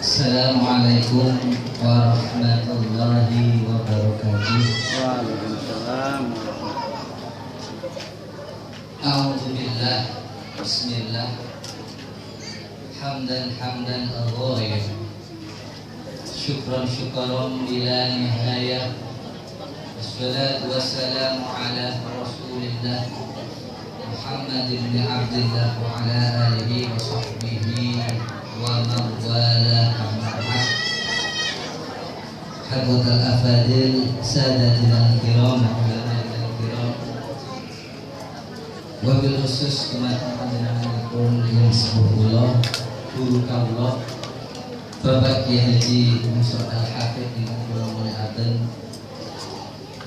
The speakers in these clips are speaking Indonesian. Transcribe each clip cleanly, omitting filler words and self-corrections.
Assalamualaikum warahmatullahi wabarakatuh. Waalaikumsalam. A'udzubillah. Bismillah. Hamdan al-ghayr. Syukran bila nihayah. Wassalatu wassalamu ala Rasulillah Muhammad ibn Abdullah wa ala alihi wa sahbihi wa mawala amma ba'd. Hadratul afadil, sadatul kiram, ulamaul kiram, wa bil khusus teman-teman jenenganipun yang sepuhullah, guru kawula Bapak Kiai Haji Mansur Al-Hafidh ingkang kula mulyakaken,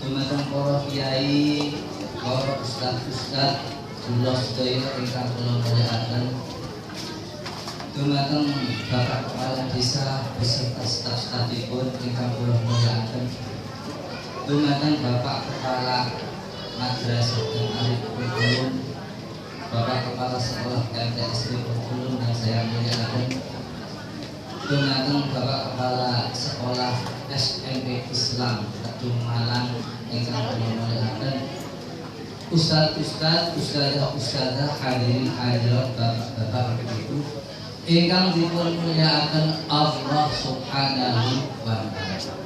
dumateng para kiai, para ustaz-ustaz, kula sedaya ingkang kula mulyakaken, dumateng Bapak Kepala Desa beserta staf-stafipun ingkang kula mulyakaken, dumateng Bapak Kepala Madrasah dan Arif Kulun, Bapak Kepala Sekolah MTSD Kulun yang saya muliakan, dumateng Bapak Kepala Sekolah SMP Islam Kedung Malang ingkang kula muliakan, ustaz-ustaz, ustazah, hadirin hadirat, bapak-bapak, ibu ingkang dipun mulyakaken Allah Subhanahu wa taala.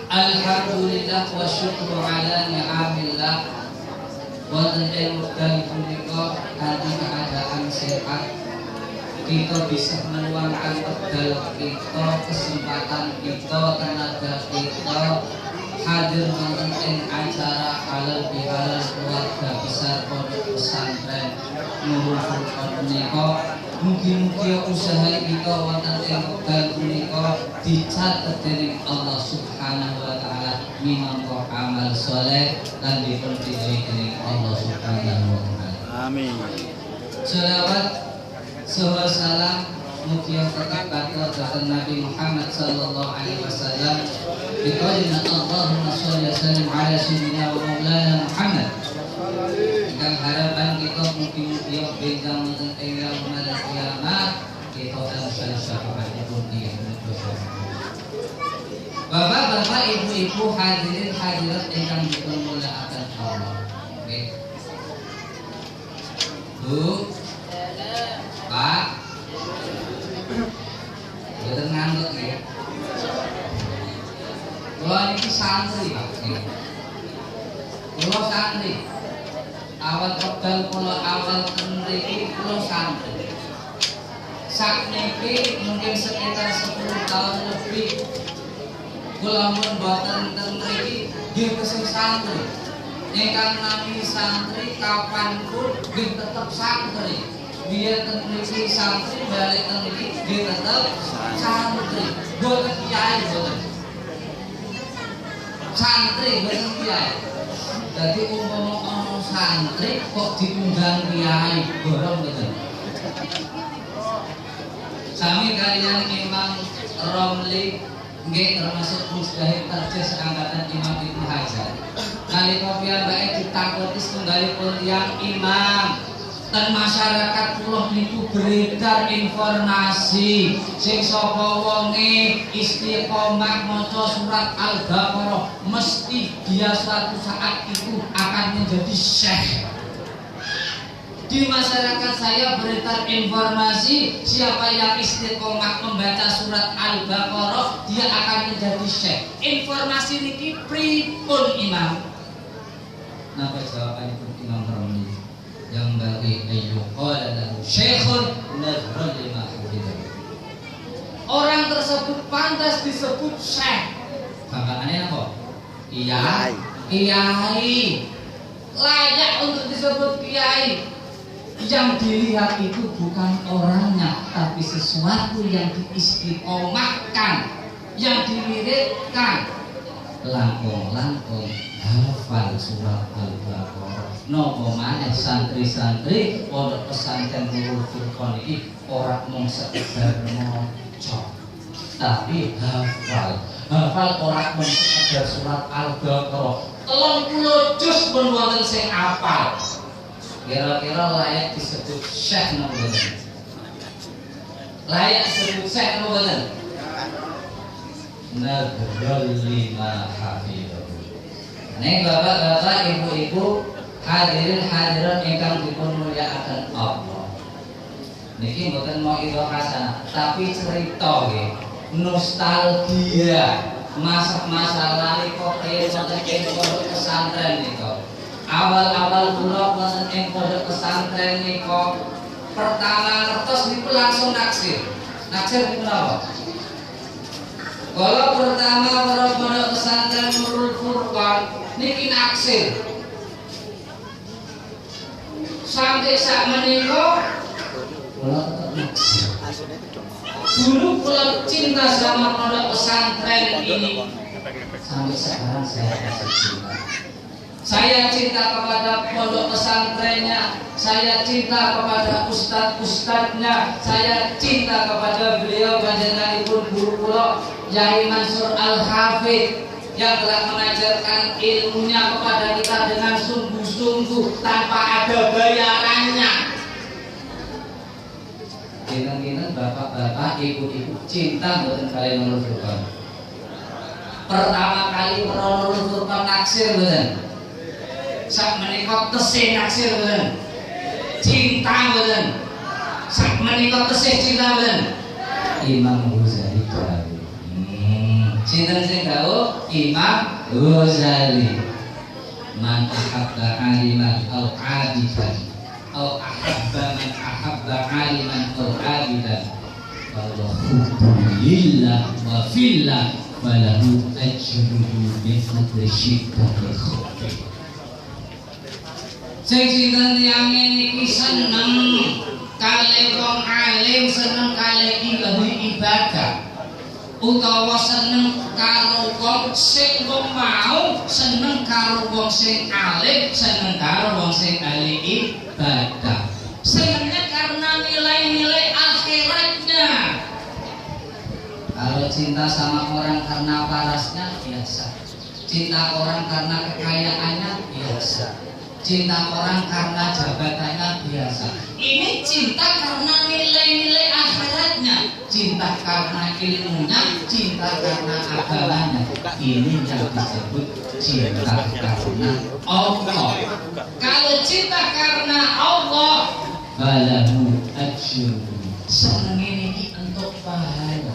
Alhamdulillah wa syukru ala ni'amillah. Wonten ing wekdal punika kanthi keadaan sehat kita bisa meluangkan wekdal kita, kesempatan kita, tenaga kita hadir wonten ing acara halal bihalal keluarga besar pondok pesantren Nurul Furqan menika. Mugi-mugi usaha kita wonten ing wekdal punika dicatet dening Allah Subhanahu wa taala minangka amal saleh lan dipun ridhoi dening Allah Subhanahu wa taala. Amin. Shalawat saha salam mugi tetep katur dhateng Nabi Muhammad sallallahu alaihi wasallam. Biqaulina Allahumma sholli wa sallim ala sayyidina wa maulana Muhammad. Dengan harapan kita mugi-mugi bintang wonten ing yaumul qiyamah kita tansah syafaatipun ing Bapak-bapak, ibu-ibu, hadirin hadirat ingkang dipun mulyakaken Allah. Nggih. Bu, Pak, boten ngantuk nggih. Kula niki santri, Pak. Kula santri. Awal wekdal kula awal ten mriki kula santri. Sakniki mungkin sekitar 10 tahun lebih kula mun boten ten mriki nggih kesing santri. Ingkang nami santri kapanpun nggih tetep santri. Biyen ten mriki santri, balik ten mriki nggih tetep santri. Boten kiai boten. Santri boten kiai. Jadi umpama ana santri kok diundang kiai, borong betul. Sami kalian Imam Romli nggih termasuk mustahil terjes angkatan Imam Ibnu Hajar. Nalika piyambake ditakoni setunggalipun tiyang imam ten masyarakat kula niku beredar informasi sing sapa wonge istiqomah maca surat Al-Baqarah mesti dia suatu saat itu akan menjadi syekh. Di masyarakat saya beredar informasi siapa yang istiqomah membaca surat Al-Baqarah dia akan menjadi syekh. Informasi niki pripun Imam? Napa jawabanipun Imam Romli? Yang bagi ayyuqala lahu syekhun nadhran lima hafidhahu. Orang tersebut pantas disebut syekh. Bangkaane apa? Kiai. Kiai. Layak untuk disebut kiai. Yang dilihat itu bukan orangnya, tapi sesuatu yang diistiqomahkan, yang diwiridkan. Langkung-langkung hafal surat Al-Baqarah. Napa maneh santri-santri pondok pesantren Nurul Furqan iki ora mung sekedar maca, tapi hafal ora mung sekedar surat Al-Baqarah. 30 juz pun wonten sing hafal. Kira-kira layak disebut syekh napa mboten? Layak disebut syekh napa mboten? nadhral lima hafidhahu. Nek bapak-bapak, ibu-ibu, hadirin hadirat ingkang dipun mulyakaken Allah. Niki mboten mau idho hasanah, tapi cerita nggih, nostalgia masa-masa nalika kaya wonten ing pondok pesantren nika. Awal-awal kula wonten ing pondok pesantren nika pertama ngertos niku langsung naksir. Naksir niku napa? Kalau pertama para pondok pesantren Nurul Furqan niki naksir. Sampai sak menika kula tetep naksir. Dulu kula cinta sama pondok pesantren ini. Sampai sekarang saya masih cinta. Saya cinta kepada pondok pesantrennya, saya cinta kepada ustadz-ustadznya, saya cinta kepada beliau panjenenganipun guru kula Yai Mansur Al-Hafidh yang telah mengajarkan ilmunya kepada kita dengan sungguh-sungguh tanpa ada bayarannya. Gini-gini bapak-bapak, ibu-ibu cinta mboten kalian Nurul Furqan. Pertama kali Nurul Furqan naksir mboten. Sak menika tesih naksir mboten. Cinta mboten. Sak menika tesih cinta mboten. Imam Ghazali dawuh. Sinten sing dawuh? Imam Ghazali. Man ahabba aliman aw abidan aw ahabba man ahabba aliman aw abidan wallahu lillah wa fillah walahu ajruhu bi fadli syiddatil khawfi. Sing sinten tiyang niki seneng kalih wong alim, seneng kalih ibadah, utawa seneng karo wong sing mau, seneng karo wong sing alim, seneng karo wong sing ahli ibadah. Senengnya karena nilai-nilai akhiratnya. Kalau cinta sama orang karena parasnya biasa, cinta orang karena kekayaannya biasa, cinta orang karena jabatannya biasa. Ini cinta karena nilai-nilai akhiratnya, cinta karena ilmunya, cinta karena agamanya. Ini yang disebut cinta karena Allah. Kalau cinta karena Allah, balahu ajru. Seneng ini untuk pahala.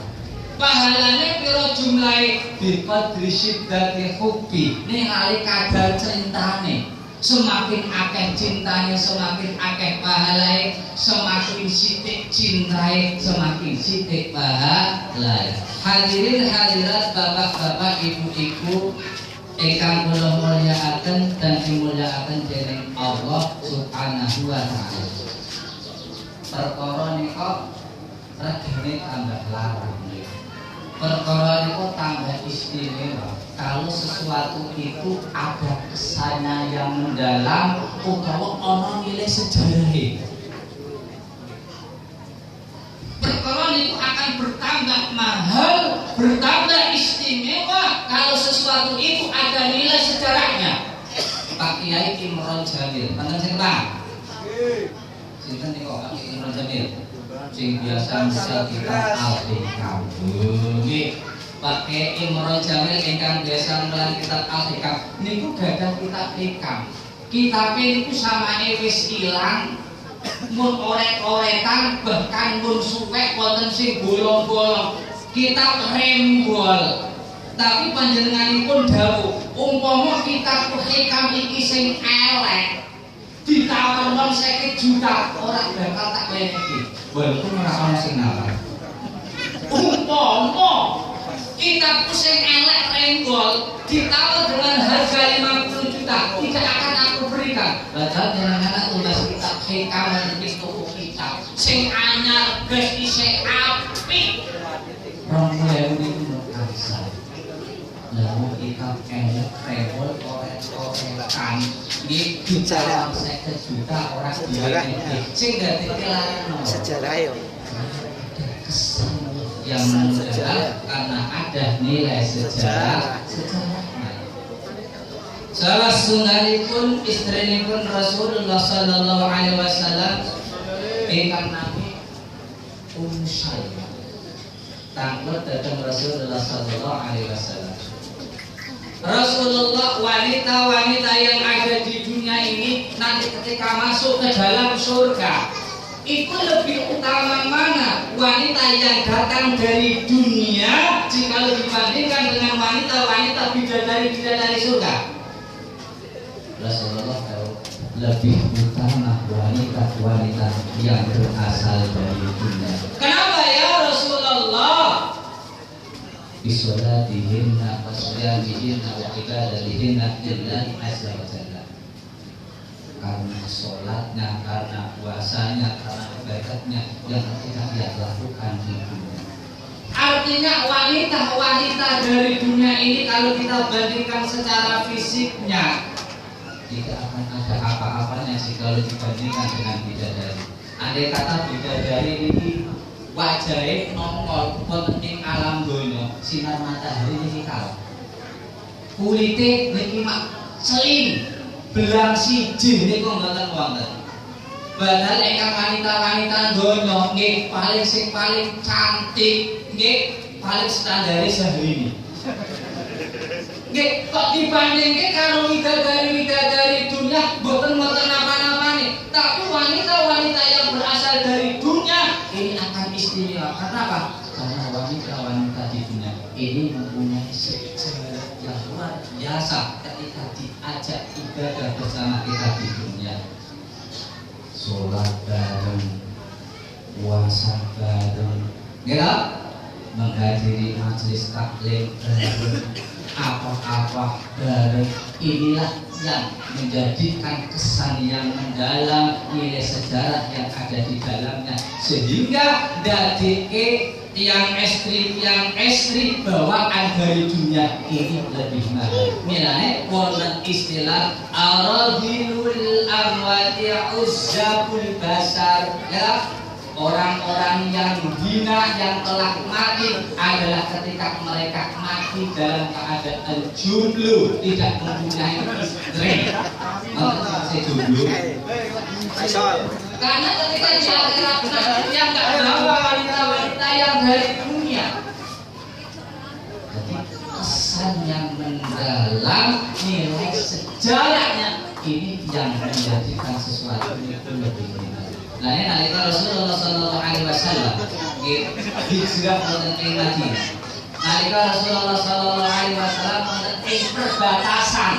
Pahalanya piro jumlahe bifadli syiddati hubbi. Ning ali kadar cintane. Semakin akeh cintanya, semakin akeh pahalai. Semakin sithik cintai, semakin sithik pahalai. Hadirin hadirat, bapak-bapak, ibu-ibu ingkang kula mulyakaken dan dimulyakaken dening Allah Subhanahu wa taala. Perkara nika regane tambah larang. Perkara niku tambah istimewa kalau sesuatu itu ada kesannya yang mendalam utawa ana nilai sejarah. Perkara niku akan bertambah mahal, bertambah istimewa kalau sesuatu itu ada nilai sejarahnya. Pak Kiai Imron Jamil, panten sing Pak. Sinten niku Pak Kiai Imron Jamil? Sing biasa misal kita Al-Hikam. Nggih, Pak Kiai Imron Jamil ingkang biasa mulang kitab Al-Hikam niku gadah kitab Hikam. Kitab niku samane wis ilang, mun orek-orekan, bahkan mun suwek wonten sing bolong-bolong. Kitab rembol. Tapi panjenenganipun dawuh, umpama kitab Hikam iki sing elek ditawarkan 50 juta orang bakal tak wenehke. Walaupun ora ana sing nawar. Umpama kitabku sing elek renggol ditawar dengan harga 50 juta, tidak akan aku berikan. Padahal jangan-jangan tulis kitab Hikam dan tuku kitab sing anyar gas isih apik. 2000 niku kasar. Lalu kitab elek renggol korek-korekan nggih bicara 50 juta orang diwenehke. Sing dadi kelaren sejarah yo. Yang mendalam karena ada nilai sejarah. Salah sunahipun istrinipun Rasulullah sallallahu alaihi wasallam ingkang nami Ummu Salamah. tanglet datang Rasulullah sallallahu alaihi wasallam. Rasulullah, wanita-wanita yang ada di dunia ini nanti ketika masuk ke dalam surga itu lebih utama mana? Wanita yang datang dari dunia jika dibandingkan dengan wanita-wanita bidadari surga. Rasulullah tahu lebih utama wanita-wanita yang berasal dari dunia. Kenapa ya Rasulullah? Bisolatihinna wa siyamihinna wa ibadatihinna lillahi azza wa jalla. Karena sholatnya, karena puasanya, karena ibadahnya yang tidak dia lakukan di dunia. Artinya wanita-wanita dari dunia ini kalau kita bandingkan secara fisiknya tidak akan ada apa-apanya jika dibandingkan dengan bidadari. Andai kata bidadari ini wajahnya nongol penting alam donya, sinar matahari ini kalah. Kulite niki mak seling belang siji niku mboten wonten. Padahal ingkang wanita-wanita donya nggih paling cantik, nggih paling standar sehari. Nggih kok dibandingke karo widadari dunia mboten apa-apane. Tapi wanita-wanita yang berasal dari dunia ini akan istimewa. Kenapa? Karena wanita-wanita di dunia ini mempunyai sejarah yang luar biasa ketika diajak ibadah bersama kita di dunia. Sholat bareng, puasa bareng, ya, menghadiri majelis taklim bareng, apa-apa bareng. Inilah yang menjadikan kesan yang mendalam, nilai sejarah yang ada di dalamnya, sehingga dadike tiang estri bawaan dari dunia ini lebih mahal. Milane wonten istilah aradilul amwati uzzabul basar, ya. Orang-orang yang hina yang telah mati adalah ketika mereka mati dalam keadaan jomblo, tidak mempunyai istri. Saya jomblo. Karena ketika di akhirat nanti yang nggak bawa wanita-wanita yang dari dunia. Jadi kesan yang mendalam, nilai sejarahnya ini yang menjadikan sesuatu itu lebih menarik. Nah ini nalika Rasulullah sallallahu alaihi wasallam hijrah wonten ing Madinah. Nalika Rasulullah sallallahu alaihi wasallam wonten ing perbatasan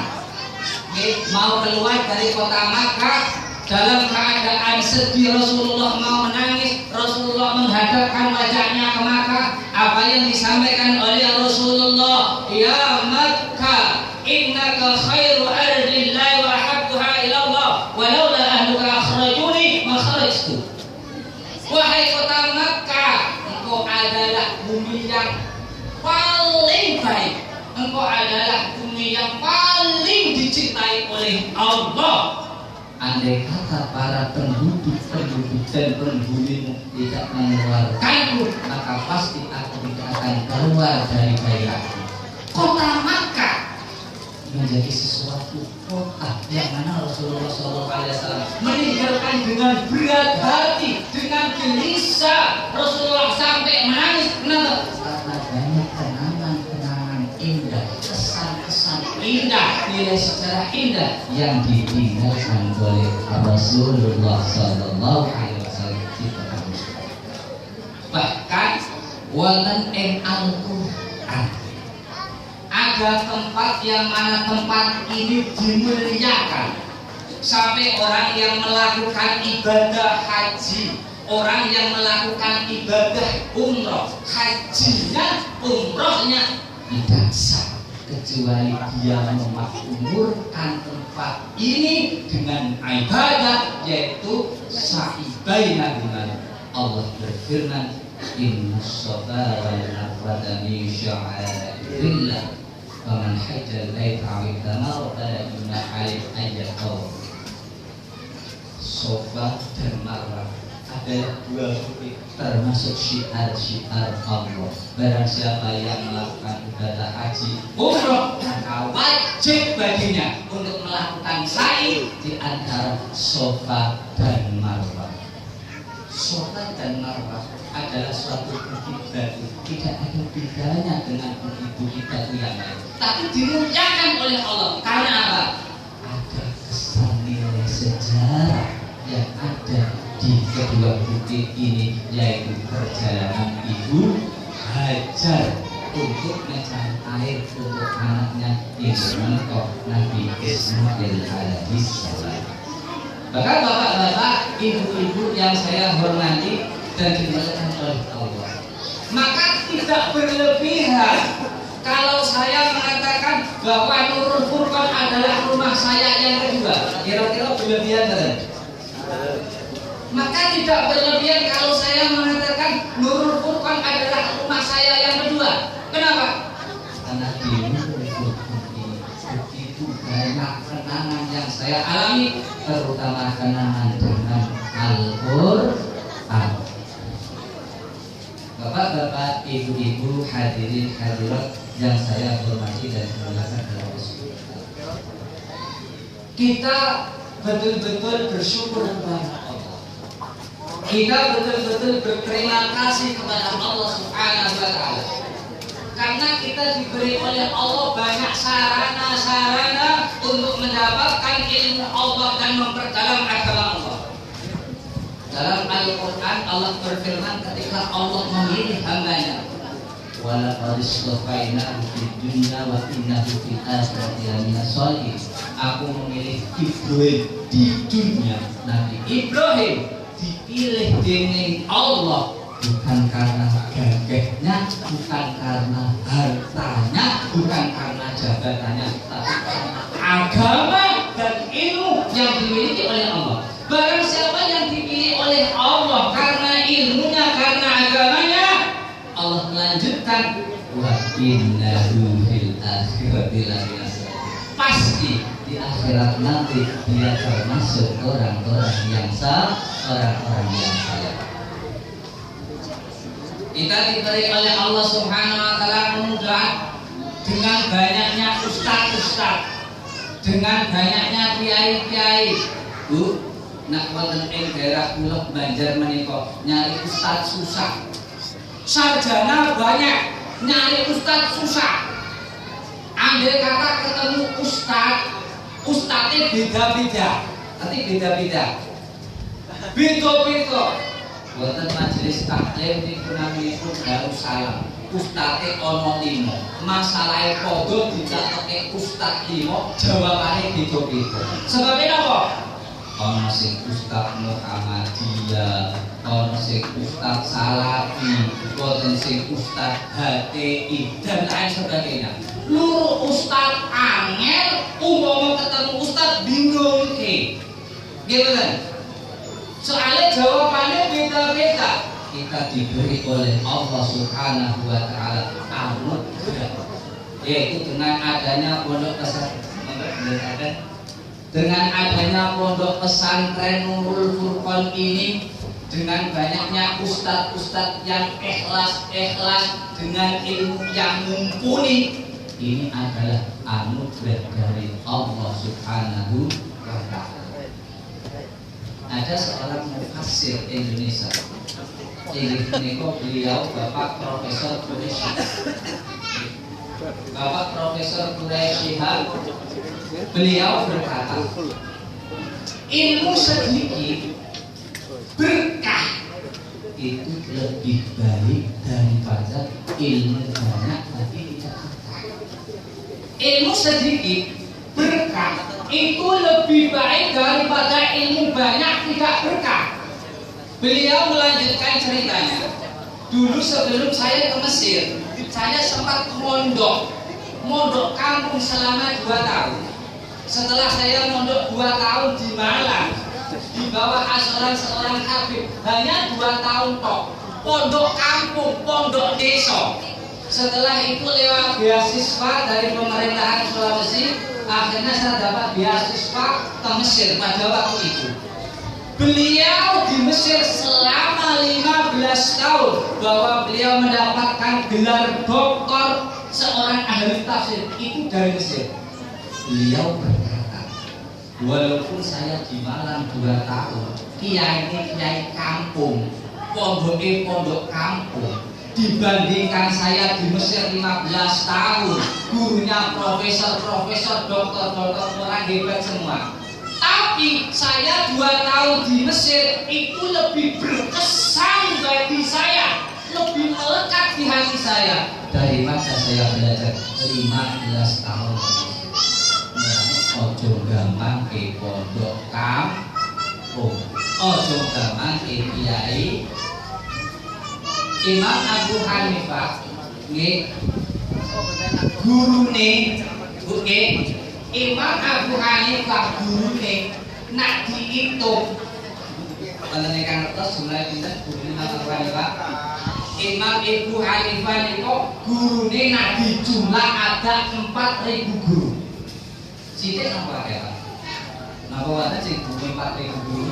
mau keluar dari kota Makkah dalam keadaan sedih, Rasulullah mau menangis. Rasulullah menghadapkan wajahnya ke Makkah. Apa yang disampaikan oleh Rasulullah? Ya Makkah, innaka khairu ardillahi wa habbuha ila Allah walaula ahluka akhrajuni ma kharajtu. Wahai kota Makkah, engkau adalah bumi yang paling baik, engkau adalah bumi yang paling dicintai oleh Allah. Andai kata para penduduk dan penghunimu tidak mengeluarkanku, maka pasti aku tidak akan keluar dari daerahku. Kota Makkah menjadi sesuatu kota yang mana Rasulullah SAW meninggalkan dengan berat hati, dengan gelisah. Rasulullah sampai menangis. Kenapa? Karena banyak kenangan-kenangan indah, kesan-kesan indah, nilai sejarah indah yang ditinggalkan oleh Rasulullah SAW di kota Makkah. Bahkan wonten ing Al-Qur'an ada tempat yang mana tempat ini dimuliakan sampai orang yang melakukan ibadah haji, orang yang melakukan ibadah umroh, hajinya, umrohnya tidak sah kecuali dia memakmurkan tempat ini dengan ibadah, yaitu sa'i bainahuma. Allah berfirman, innas safa wal marwata min sya'airillah faman hajjal baita aw i'tamara fala junaha alaihi an yatawaf. Safa dan Marwah adalah dua bukit termasuk syiar-syiar Allah. Barang siapa yang melakukan ibadah haji umroh, maka wajib baginya untuk melakukan sa'i di antara Safa dan Marwah. Safa dan Marwah adalah suatu bukit batu, tidak ada bedanya dengan bukit-bukit batu yang lain, tapi dimuliakan oleh Allah. Karena apa? Ada kesan nilai sejarah yang ada di kedua bukit ini, yaitu perjalanan Ibu Hajar untuk mencari air untuk anaknya Ismail Nabi Ismail alaihissalam. Maka bapak-bapak, ibu-ibu yang saya hormati dan dimuliakan oleh Allah, maka tidak berlebihan kalau saya mengatakan bahwa Nurul Furqan adalah rumah saya yang kedua. Kira-kira berlebihan kan? Maka tidak berlebihan kalau saya mengatakan Nurul Furqan adalah rumah saya yang kedua. Kenapa? Karena di Nurul Furqan ini begitu banyak kenangan yang saya alami, terutama kenangan dengan Al-Qur'an. Bapak-bapak, ibu-ibu, hadirin hadirat yang saya hormati dan muliakan dalam Rasul. Kita betul-betul bersyukur kepada Allah. Kita betul-betul berterima kasih kepada Allah Subhanahu wa Ta'ala, karena kita diberi oleh Allah banyak sarana-sarana untuk mendapatkan ilmu Allah dan memperdalam agama Allah. Dalam Al-Quran Allah berfirman ketika Allah memilih hambanya, walaqad istafainahu fid dunya wa innahu fil akhirati laminas sholihin. Aku memilih Ibrahim di dunia. Nabi Ibrahim dipilih dening Allah bukan karena gagahnya, bukan karena hartanya, bukan karena jabatannya, tapi karena agama dan ilmu yang dimiliki oleh Allah. Barang siapa yang dipilih oleh Allah karena ilmunya, karena agamanya, Allah melanjutkan wa innahu fil akhirati laminas sholihin. Pasti di akhirat nanti dia termasuk orang-orang yang saleh. Kita diberi oleh Allah Subhanahu wa Ta'ala kemudahan dengan banyaknya ustaz-ustaz, dengan banyaknya kiai-kiai. Bu, nak wonten ing daerah kula Banjar menika nyari ustaz susah. Sarjana banyak, nyari ustaz susah. Andai kata ketemu ustaznya beda-beda, nanti beda-beda. Wonten majelis taklim niku naminipun Darussalam. Ustaze ana 5. Masalahe padha dicatheke ustaz 5, jawabane beda-beda. Sebabe napa? Ana sing ustaz Muhammadiyah, ana sing ustaz Salafi, wonten sing ustaz HTI dan lain sebagainya. Luru ustaz angel, umpama ketemu ustaz bingung ke. Nggih mboten? Soalnya jawabannya beda-beda. Kita diberi oleh Allah Subhanahu wa Ta'ala anugerah, yaitu dengan adanya pondok pesantren, dengan adanya pondok pesantren Nurul Furqan ini, dengan banyaknya ustadz-ustadz yang ikhlas dengan ilmu yang mumpuni, ini adalah anugerah dari Allah Subhanahu wa Ta'ala. Ada seorang mufassir Indonesia, ini beliau Bapak Profesor Quraisy. Bapak Profesor Quraisy, beliau berkata, ilmu sedikit berkah itu lebih baik daripada ilmu banyak tapi tidak berkah. Ilmu sedikit berkah itu lebih baik daripada ilmu banyak tidak berkah. Beliau melanjutkan ceritanya. Dulu sebelum saya ke Mesir, saya sempat mondok kampung selama 2 tahun. Setelah saya mondok 2 tahun di Malang, di bawah asuhan seorang habib, hanya 2 tahun tok. Pondok kampung, pondok desa. Setelah itu lewat beasiswa dari pemerintahan Sulawesi, akhirnya saya dapat beasiswa ke Mesir pada waktu itu. Beliau di Mesir selama 15 tahun, bahwa beliau mendapatkan gelar doktor seorang ahli tafsir itu dari Mesir. Beliau berkata, Walaupun saya di Malang 2 tahun, kiai ini kiai kampung, pondok kampung. Dibandingkan saya di Mesir 15 tahun, gurunya profesor, dokter, orang hebat semua. Tapi saya 2 tahun di Mesir itu lebih berkesan bagi saya, lebih melekat di hati saya dari masa saya belajar 15 tahun. Ojo gampang ke pondok kampung, ojo gampang ke kiai. Imam Abu Hanifah nggih gurune Imam Abu Hanifah gurune nak diitung wonten ingkang ngertos jumlah pinten guru Imam Abu Hanifah. Imam Abu Hanifah niku gurune nak dijumlah ada 4.000 guru. Sithik napa ya Pak? Napa wonten sing guru 4.000 guru?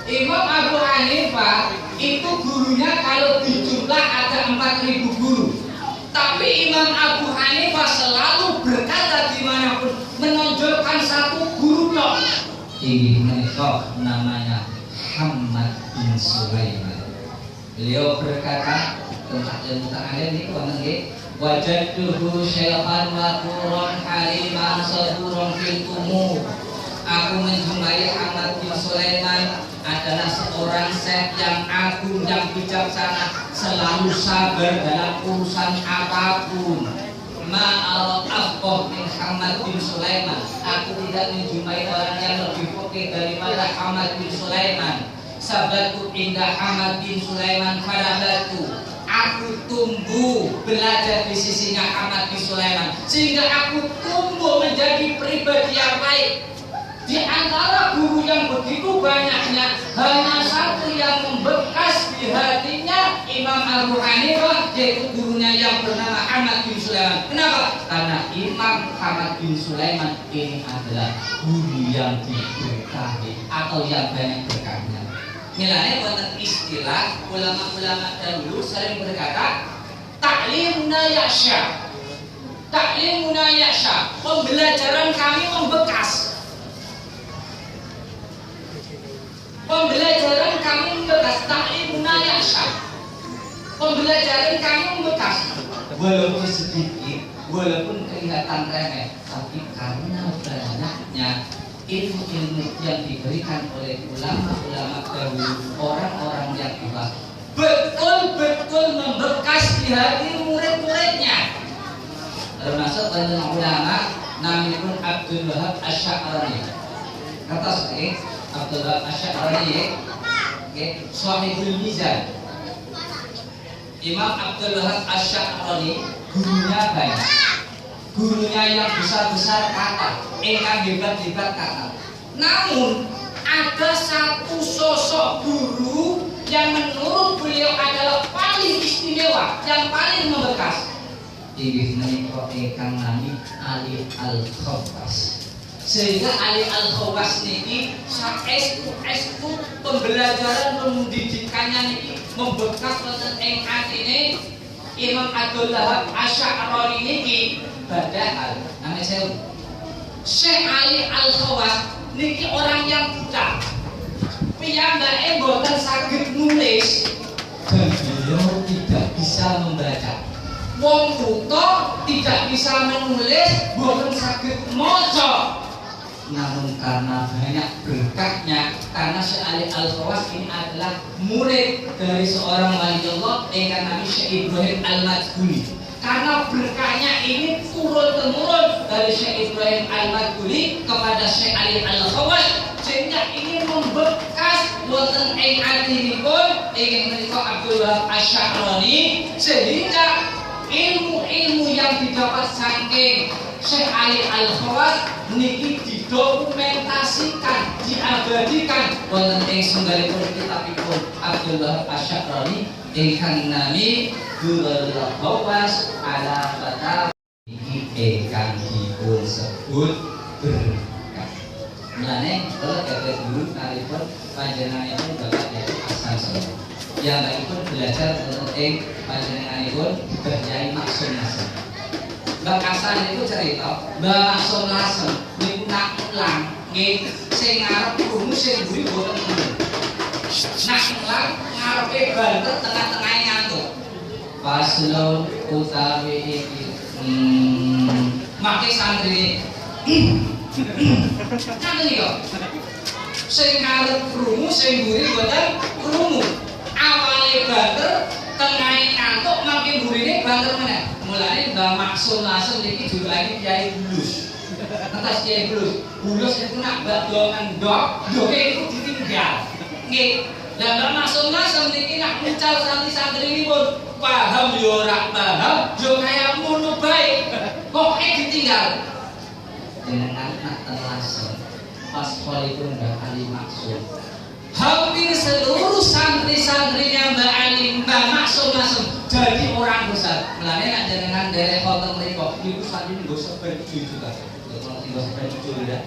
Imam Abu Hanifah itu gurunya kalau dijumlah ada 4.000 guru. Tapi Imam Abu Hanifah selalu berkata dimanapun menonjolkan satu guru dong. Ini menikah namanya Hamad bin Sulaiman. Beliau berkata tentang ilmu ta'alim ini wonten nggih. Wajadtuhu syekhan wa quran haliman saburon fil umur. Aku menjumpai Hamad bin Sulaiman adalah seorang syekh yang agung, yang bijaksana, selalu sabar dalam urusan apapun. Ma'arad afqah min Hamad bin Sulaiman. Aku tidak menjumpai orang yang lebih faqih daripada Hamad bin Sulaiman. Sabatu indah Hamad bin Sulaiman pada batu. Aku tumbuh belajar di sisinya Hamad bin Sulaiman sehingga aku tumbuh menjadi pribadi yang baik. Di antara guru yang begitu banyaknya, hanya satu yang membekas di hatinya Imam Abu Hanifah, yaitu gurunya yang bernama Hamad bin Sulaiman. Kenapa? Karena Imam Hamad bin Sulaiman ini adalah guru yang diberkahi atau yang banyak berkahnya. Nilainya wonten istilah ulama-ulama dahulu sering berkata ta'limuna yasya. Ta'limuna yasya. Pembelajaran kami membekas. Pembelajaran kami membekas. Ta'limuna yasya. Pembelajaran kami membekas. Walaupun sedikit, walaupun kelihatan remeh, tapi karena banyaknya ilmu-ilmu yang diberikan oleh ulama-ulama dahulu, orang-orang yang hebat, betul-betul membekas di hati murid-muridnya. Termasuk ulama namanya Abdul Wahab Asy'arani. Kata saya Abdul Wahab Asy'arani, Shahihul Mizan. Imam Abdul Wahab Asy'arani gurunya banyak. Gurunya yang besar-besar kata, engkang hebat-hebat kata. Namun ada satu sosok guru yang menurut beliau adalah paling istimewa, yang paling membekas. Inggih menika ingkang nami Ali Al-Khawas. Sehingga Ali Al-Khawas niki saestu pembelajaran pendidikannya niki membekas wonten ing atine Imam Abdul Wahab Asy'arani niki. Padahal namanya saya Syekh Ali Al-Khawas niki orang yang buta. Piyambake mboten saged nulis dan beliau tidak bisa membaca. Wong buta tidak bisa menulis, mboten saged maca. Namun karena banyak berkatnya, karena Syekh Ali Al-Khawas ini adalah murid dari seorang wali Allah ingkang nami Syekh Ibrahim Al-Madkhuli. Karena berkahnya ini turun-temurun dari Syekh Ibrahim Al-Madkhuli kepada Syekh Ali Al-Khawas, sehingga ini membekas wonten ing atinipun ingin menika Abdul Wahab Asy'arani, sehingga ilmu-ilmu yang didapat saking Syekh Ali Al-Khawas niki didokumentasikan, diabadikan wonten ing sunggalipun kitabipun Abdul Wahab Asy'arani ingkang nami Durrul Khawas ala Fatal iki ingkang dipun sebut berkah. Mulane kula gadah dulu kalipun panjenenganipun Bapak Yai Hasan Solo. Yang pun belajar tentang panjenenganipun Kyai Maksum Hasan. Mbak Hasan itu cerita, Mbak Maksum Lasem niku nak ulang nggih sing ngarep krungu sing mburi boten krungu. Nak ulang ngarepe banter tengah-tengahe ngantuk. Paslon utawi iki make santri kangen yo. Sing ngarep krungu sing mburi boten krungu. Awale banter tengahe ngantuk mangke mburine banter meneh. Mulane Mbah Maksum Lasem niki juluke Kyai Bulus. Entas Kyai Bulus. Bulus itu nak badongan doke itu ditinggal. Nggih. Lah Mbah Maksum Lasem niki nak mucal santri-santrinipun paham yo ora paham, yo kaya ngono bae. Pokoke ditinggal. Jenengan nak telasem pas pun Mbah Ali Maksum. Hampir seluruh santri-santrinya Mbak Ali, Mbak Maksum Lasem jadi orang besar. Mulane nak jenengan derek wonten mriku, niku santri nggo serban juga. Kalau nggo serban ijo ya.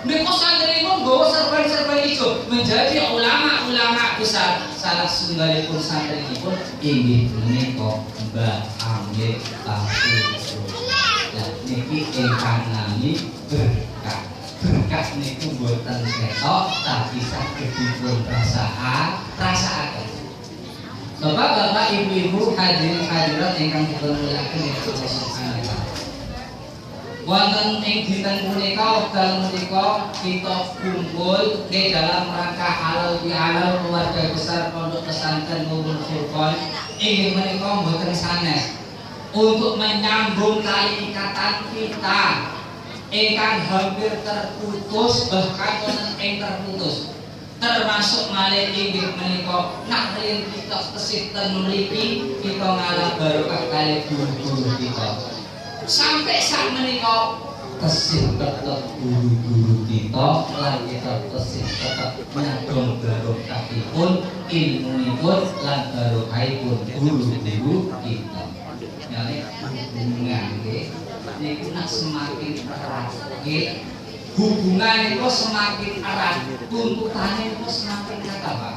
Niku santri niku nggo serban ijo menjadi ulama-ulama besar. Salah sunggalipun santrinipun inggih menika Mbak Amir Tafsir. Lah niki ingkang nami berkah. Berkah niku boten ketok tapi saged dipun rasakaken. Bapak-bapak, ibu-ibu, hadirin hadirat ingkang dipunmulyakaken Allah Subhanahu wa taala. Wonten ing dinten punika wekdal menika kita kumpul di dalam rangka halal bihalal keluarga besar Pondok Pesantren Nurul Furqan inggih menika boten sanes untuk menyambung tali ikatan kita ingkang hampir terputus bahkan wonten ing terputus termasuk malih inggih menika nak riyen kita tesih ten mriki kita ngalah barokah kalih guru-guru kita sampai saat menika tesih tetep guru-guru kita lan kita tesih tetep nyadong barokahipun ilmunipun lan barokahipun guru-guru kita yani nggih niku nak semakin erat nggih hubungan itu semakin erat tuntutannya itu semakin kata Pak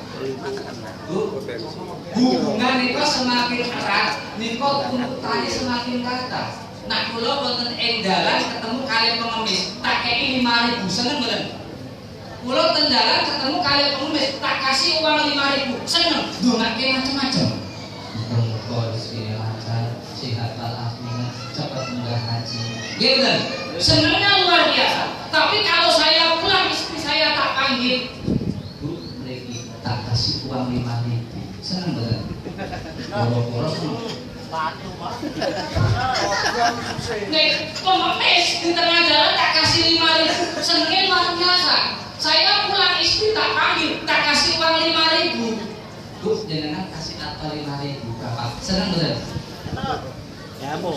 hubungan itu semakin erat niku tuntutannya semakin kata. Nah kula wonten ing dalan ketemu kali pengemis tak kei 5.000 seneng mboten kula ten dalan ketemu kali pengemis tak kasih uang 5.000 seneng ndongake macam-macam muga rezeki lancar sehat walafiat cepat munggah haji nggih bener senengnya luar biasa. Tapi kalau saya pulang istri saya tak panggil Bu, mriki tak kasih uang 5.000 seneng bener boro-boro nek pengemis di tengah jalan tak kasih 5.000 senengnya luar biasa. Saya pulang istri tak panggil tak kasih uang 5.000 Bu, jenengan kasih apa 5.000 berapa seneng bener ya Bu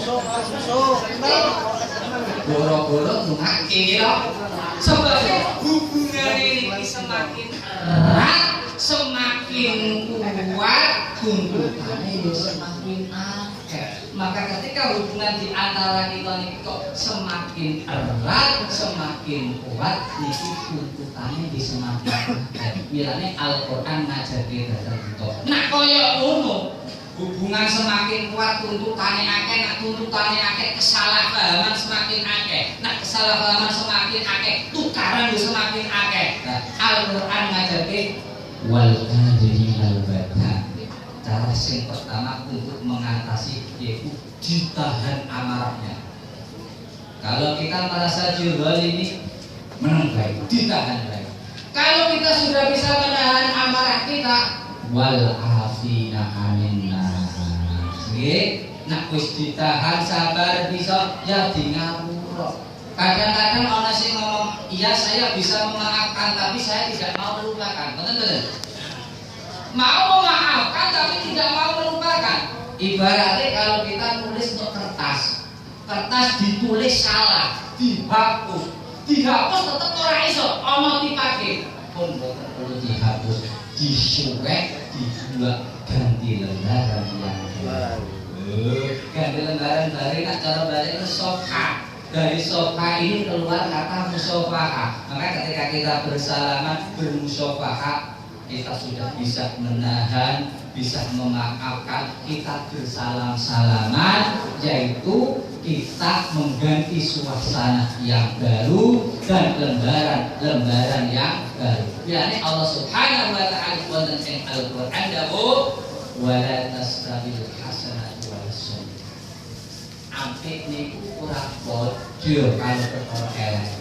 boro-boro ngake lho sebagai hubungan ini semakin erat semakin kuat tuntutannya itu semakin akeh maka ketika hubungan di antara kita ini kok semakin erat semakin kuat niki tuntutannya di semakin akeh bilane Al-Qur'an ngajake dhateng kita nah kaya ngono hubungan semakin kuat tuntutannya akeh nak tuntutannya akeh kesalahpahaman semakin akeh nak kesalahpahaman semakin akeh tukaran semakin akeh nah, Al-Qur'an ngajake wal kadhiminal badha cara sing pertama untuk mengatasi yaitu ditahan amarahnya. Kalau kita merasa ini menang baik ditahan baik. Kalau kita sudah bisa menahan amarah kita wal afina aminna nggih nak wis ditahan sabar bisa ya di ngapura. Kadang-kadang ana sing ngomong iya saya bisa memaafkan tapi saya tidak mau melupakan betul-betul mau memaafkan tapi tidak mau melupakan. Ibaratnya kalau kita nulis untuk kertas ditulis salah dihapus tetap ora iso ana dipake pun boten perlu dihapus disuwek dibuat ganti lembaran yang baru ganti lembaran baru nak cara balik itu sofa dari sofa ini keluar kata musyafahah maka ketika kita bersalaman bermusyafahah kita sudah bisa menahan bisa memaafkan, kita bersalam-salaman, yaitu kita mengganti suasana yang baru dan lembaran yang baru. Yani Allah Subhanahu wa taala wonten ing Al-Qur'an dawuh wala tastabil hasanatu wal sayyi'ah. Apik niku ora padha karo perkara elek.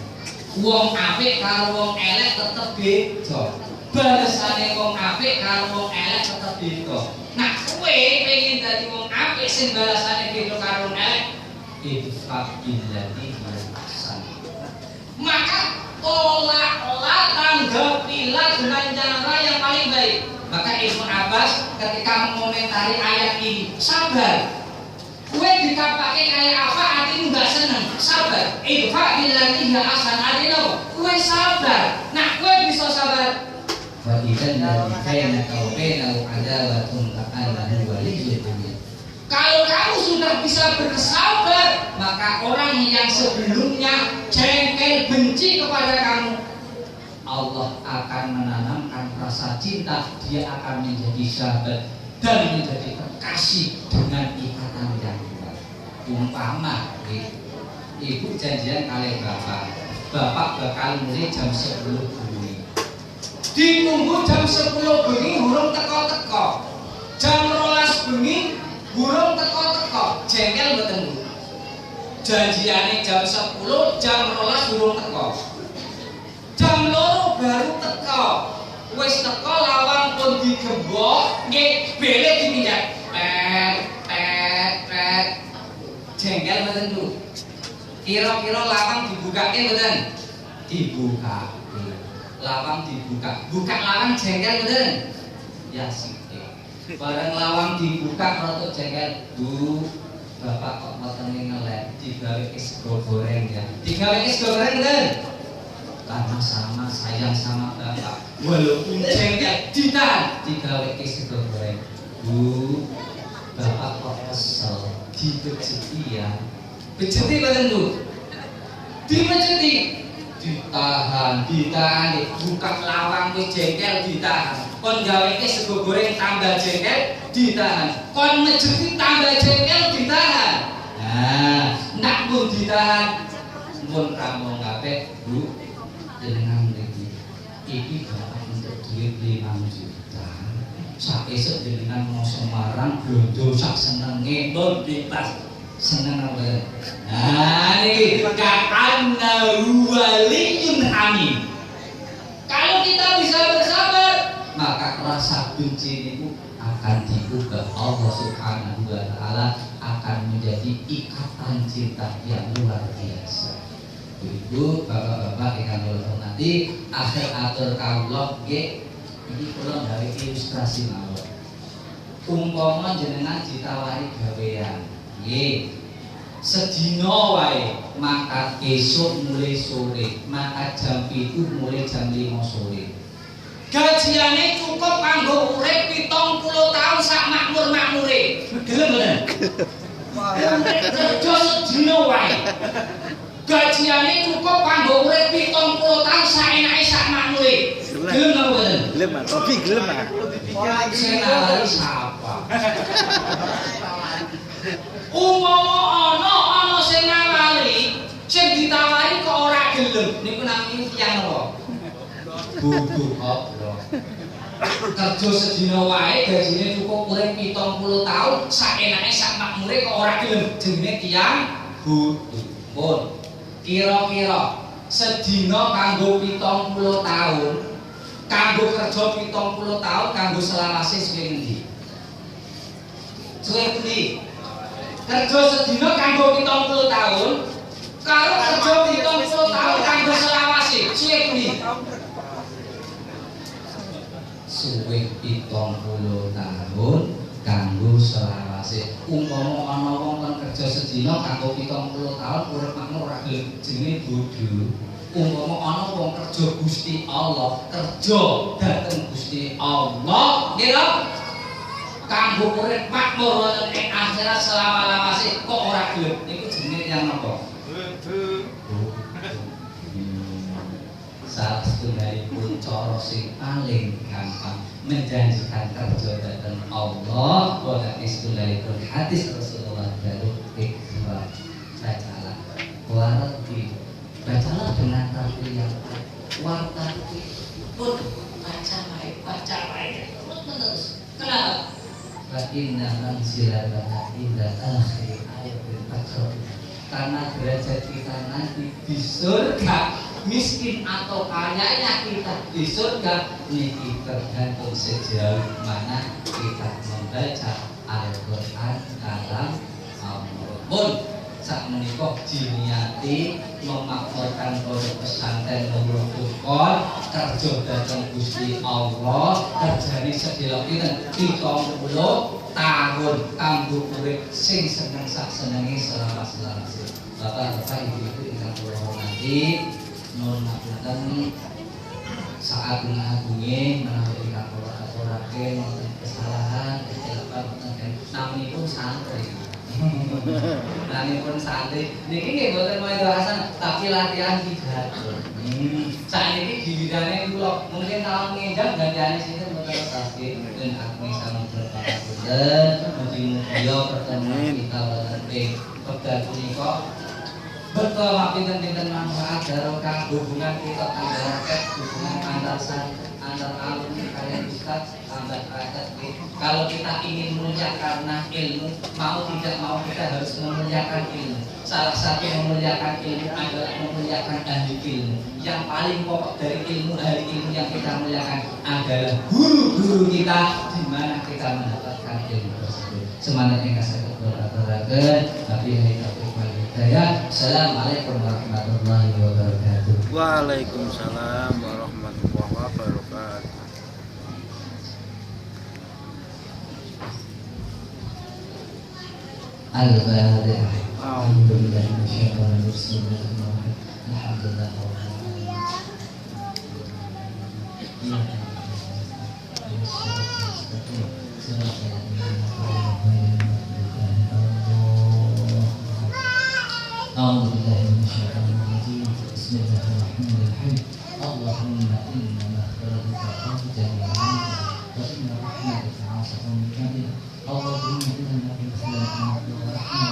Wong apik karo wong elek tetep beda. Balesane wong apik karo wong elek tetep beda. Nah, kowe pengen dadi wong apik sing balesane beda karo wong elek, idfa billati hasan. Maka tolaklah, tanggapilah dengan cara yang paling baik. Maka Ibnu Abbas ketika mengomentari ayat ini, sabar. Kue dikapake kayak apa, hatimu gak seneng, sabar. Idfa billati hasan, artinya kue sabar. Nah, kue bisa sabar. Wa idzan bainaka wa bainahu adawatun ka'annahu waliyyun hamid. Kalau kamu sudah bisa bersabar, maka orang yang sebelumnya jengkel benci kepada kamu, Allah akan menanamkan rasa cinta, dia akan menjadi sahabat dan menjadi kekasih dengan ikatan yang kuat. Umpama ibu janjian kali bapak bakal mulai jam 10 bengi. Ditunggu jam 10 bengi burung teko-teko. Jam 12 bengi burung teko-teko. Jengkel mboten Bu? Janjiane jam 10, jam 12 burung teko. Jam 2 baru teko. Wis teko lawang pun digembok, nggih bele dipindah. Pet. Jengkel mboten Bu? Kira-kira lawang dibukake mboten? Dibuka. Lawang dibuka. Buka lawang jengkel mboten? Ya sithik. Bareng lawang dibuka rotok jengkel. Bu, Bapak kok mboten ngelek digawe sego goreng ya. Digawe sego goreng mboten? Karena sama sayang sama Bapak. Walaupun jengkel ditahan digawe sego goreng. Bu, Bapak kok kesel dipejeti ya. Pejeti mboten Bu? Dipejeti. Ditahan, buka lawang wis jengkel ditahan. Kon gawe sego goreng tambah jengkel ditahan. Kon mejeti tambah jengkel ditahan. Nah, nak pun ditahan. Mun kamu kabeh, Bu, jenengan mriki. Iki Bapak untuk duit 5 juta. Sak esuk jenengan mau Semarang blonjo sak senenge, mbon bebas. Seneng apa? Nah, ini ka'annahu waliyyun hamid. Kalau kita bisa bersabar, maka rasa benci itu akan diubah. Allah Subhanahu wa taala akan menjadi ikatan cinta yang luar biasa. Ibu, bapak-bapak yang kami hormati, akhir kawula nggih iki kula gawe ilustrasi mawon. Umpama jenengan ditawari gawean, nggih. Sedina wae, maka esuk mulai sore, maka jam 7 mulai jam 5 sore. Gajiane cukup kanggo urip 70 tahun sak makmur-makmure. Gelem mboten? Kerja sedina wae. Gajiane cukup kanggo urip 70 tahun sak enake sak makmure. Gelem napa mboten? Gelem, Topi gelem. Sing nawari sapa? Umpama ana sing nawari, sing ditawari kok ora gelem, niku namine tiyang apa? Bodoh apa? Kerja sedina wae gajine cukup urip 70 tahun, sak enake sak makmure kok ora gelem, jenenge tiyang bodoh. Pun kira-kira sedina kanggo 70 tahun, kanggo kerja 70 tahun, kanggo selawase suwe ngendi? Suwe pundi? Kerja sedina kanggo 70 tahun, karo kerja 70 tahun kanggo selawase, suwe pundi? Suwe 70 tahun kanggo selawase. Umpama ana wong kon kerja sedina kanggo 70 tahun urip makmur ora gelem, jenenge bodho. Umpama ana wong kerja Gusti Allah, kerja dhateng Gusti Allah, nggih lho. Kanggo urip makmur wonten ing akhirat selama-lamase kok ora gelem, niku jenenge yang napa? salah setunggalipun cara sing paling gampang menjanjikan kerja dhateng Allah wonten setunggalipun hadis Rasulullah dalu ikhra bacalah warti bacalah dengan tartil yang warti pun baca baik terus kenapa? Inna manzilatana inda akhir ayatul Baqarah karena derajat kita nanti di surga miskin atau kayanya kita di surga ini tergantung sejauh mana kita membaca Al-Quran dalam pun saat menikah diniati memakmurkan pondok pesantren Nurul Furqan kerja datang Gusti Allah kerjane sedhelok pinten 30 tahun kanggo urip sing seneng sak senenge selawas-lawase. Bapak-bapak ibu-ibu ingkang kula hormati nuwun ngapunten saat agunge menawi ingkang kula aturaken wonten kesalahan kecelakaan wonten naminipun santri pun santri niki nggih boten mau hasan tapi latihan pidato. Sakniki diwidane kula mungkin tahun ngenjang gantiane sinten boten tasih den agni sampun berpapapunten mugi-mugi pertemuan kita wonten ing wekdal punika betul pinten-pinten manfaat barokah hubungan kita antara hubungan antar alumni kalian ustaz sampai akhirat. Kalau kita ingin mulia karena ilmu, mau tidak mau kita harus memuliakan ilmu. Salah satu memuliakan ilmu adalah memuliakan ahli ilmu. Yang paling pokok dari ilmu ahli ilmu yang kita muliakan adalah guru-guru kita, di mana kita mendapatkan ilmu tersebut. Semangat yang kasih keberatan, tapi hari Assalamualaikum warahmatullahi wabarakatuh. Waalaikumsalam warahmatullahi wabarakatuh. Al-Fatihah. Alhamdulillah masyaallah bismillahirrahmanirrahim. Alhamdulillah أعوذ بالله من الشيطان الرجيم بسم الله الرحمن الرحيم اللهم إن مغفرتك أرجى عنك وإن رحمتك عاصف من كاملة اللهم إنا بمثلك ورحمتك ورحمتك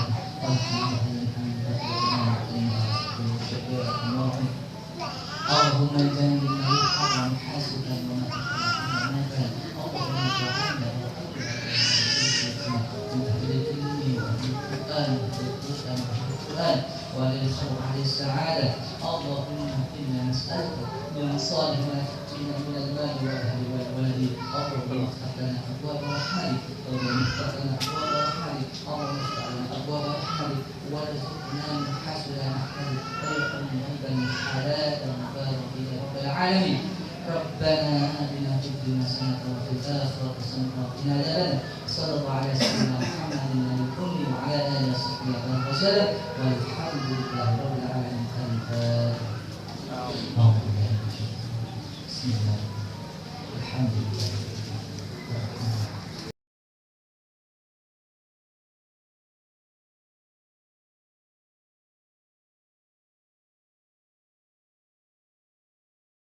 اللهم جنبنا الحرام حسدا وما تحرمنا اللهم اجعلنا وللخوف على السعادة اللهم إنا نسألك من صالح ما تأتينا من المال والأهل والولد اللهم افتح لنا أبواب رحمتك اللهم افتح لنا أبواب رحمتك اللهم افتح لنا أبواب رحمتك وارزقنا من حسن رحمتك وارزقنا أيضا من حالات مبارك يا رب العالمين ربنا آتنا في الدنيا حسنة وفي الآخرة حسنة وقنا عذاب النار صلى الله على سيدنا محمد النبي وعلى آله وصحبه وسلم والحمد لله رب العالمين. بسم الله الحمد لله